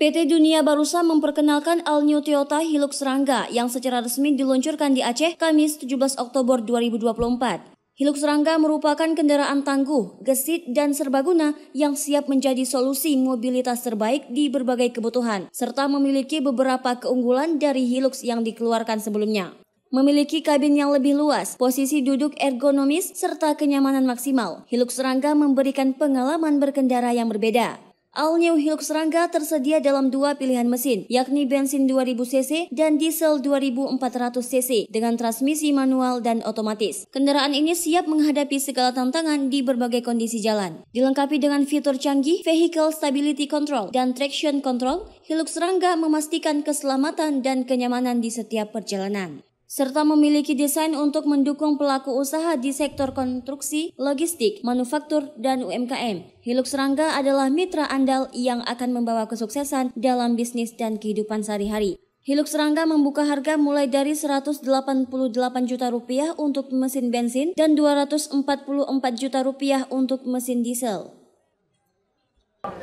PT Dunia Barusa memperkenalkan All New Toyota Hilux Rangga yang secara resmi diluncurkan di Aceh Kamis 17 Oktober 2024. Hilux Rangga merupakan kendaraan tangguh, gesit, dan serbaguna yang siap menjadi solusi mobilitas terbaik di berbagai kebutuhan, serta memiliki beberapa keunggulan dari Hilux yang dikeluarkan sebelumnya. Memiliki kabin yang lebih luas, posisi duduk ergonomis, serta kenyamanan maksimal, Hilux Rangga memberikan pengalaman berkendara yang berbeda. All New Hilux Rangga tersedia dalam dua pilihan mesin, yakni bensin 2000 cc dan diesel 2400 cc dengan transmisi manual dan otomatis. Kendaraan ini siap menghadapi segala tantangan di berbagai kondisi jalan. Dilengkapi dengan fitur canggih, Vehicle Stability Control dan Traction Control, Hilux Rangga memastikan keselamatan dan kenyamanan di setiap perjalanan, serta memiliki desain untuk mendukung pelaku usaha di sektor konstruksi, logistik, manufaktur, dan UMKM. Hilux Rangga adalah mitra andal yang akan membawa kesuksesan dalam bisnis dan kehidupan sehari-hari. Hilux Rangga membuka harga mulai dari Rp188 juta untuk mesin bensin dan Rp244 juta untuk mesin diesel.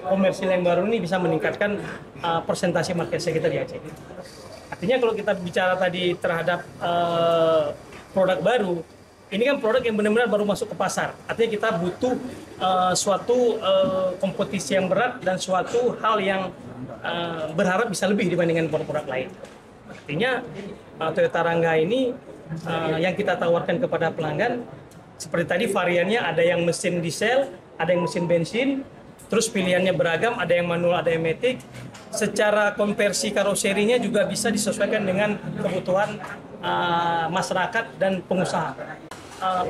Komersil yang baru ini bisa meningkatkan persentase market share kita di Aceh. Artinya kalau kita bicara tadi terhadap produk baru, ini kan produk yang benar-benar baru masuk ke pasar. Artinya kita butuh suatu kompetisi yang berat dan suatu hal yang berharap bisa lebih dibandingkan produk-produk lain. Artinya Toyota Rangga ini yang kita tawarkan kepada pelanggan, seperti tadi variannya ada yang mesin diesel, ada yang mesin bensin, terus pilihannya beragam, ada yang manual, ada yang matic. Secara konversi karoserinya juga bisa disesuaikan dengan kebutuhan masyarakat dan pengusaha.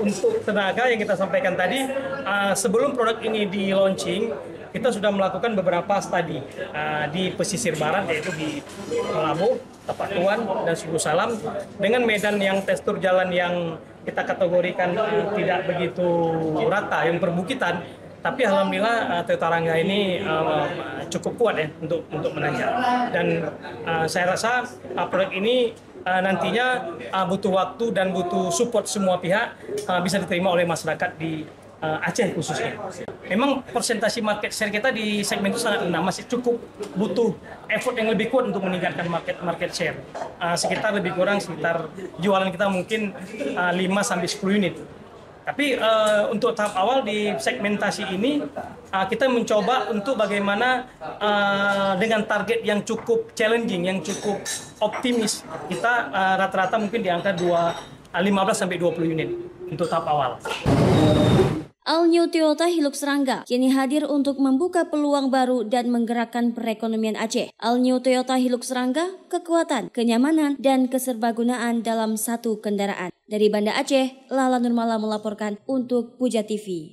Untuk tenaga yang kita sampaikan tadi, sebelum produk ini di launching, kita sudah melakukan beberapa studi di pesisir barat, yaitu di Melabuh, Tapak Tuan, dan Suku Salam, dengan medan yang tekstur jalan yang kita kategorikan tidak begitu rata, yang perbukitan. Tapi alhamdulillah Toyota Rangga ini cukup kuat ya untuk menanjak. Dan saya rasa produk ini nantinya butuh waktu dan butuh support semua pihak bisa diterima oleh masyarakat di Aceh khususnya. Memang persentase market share kita di segmen itu sangat rendah, masih cukup butuh effort yang lebih kuat untuk meningkatkan market share. Sekitar lebih kurang jualan kita mungkin 5-10 unit. Tapi untuk tahap awal di segmentasi ini kita mencoba untuk bagaimana dengan target yang cukup challenging, yang cukup optimis. Kita rata-rata mungkin di angka 15-20 unit untuk tahap awal. All New Toyota Hilux Rangga kini hadir untuk membuka peluang baru dan menggerakkan perekonomian Aceh. All New Toyota Hilux Rangga, kekuatan, kenyamanan, dan keserbagunaan dalam satu kendaraan. Dari Banda Aceh, Lala Nurmala melaporkan untuk Puja TV.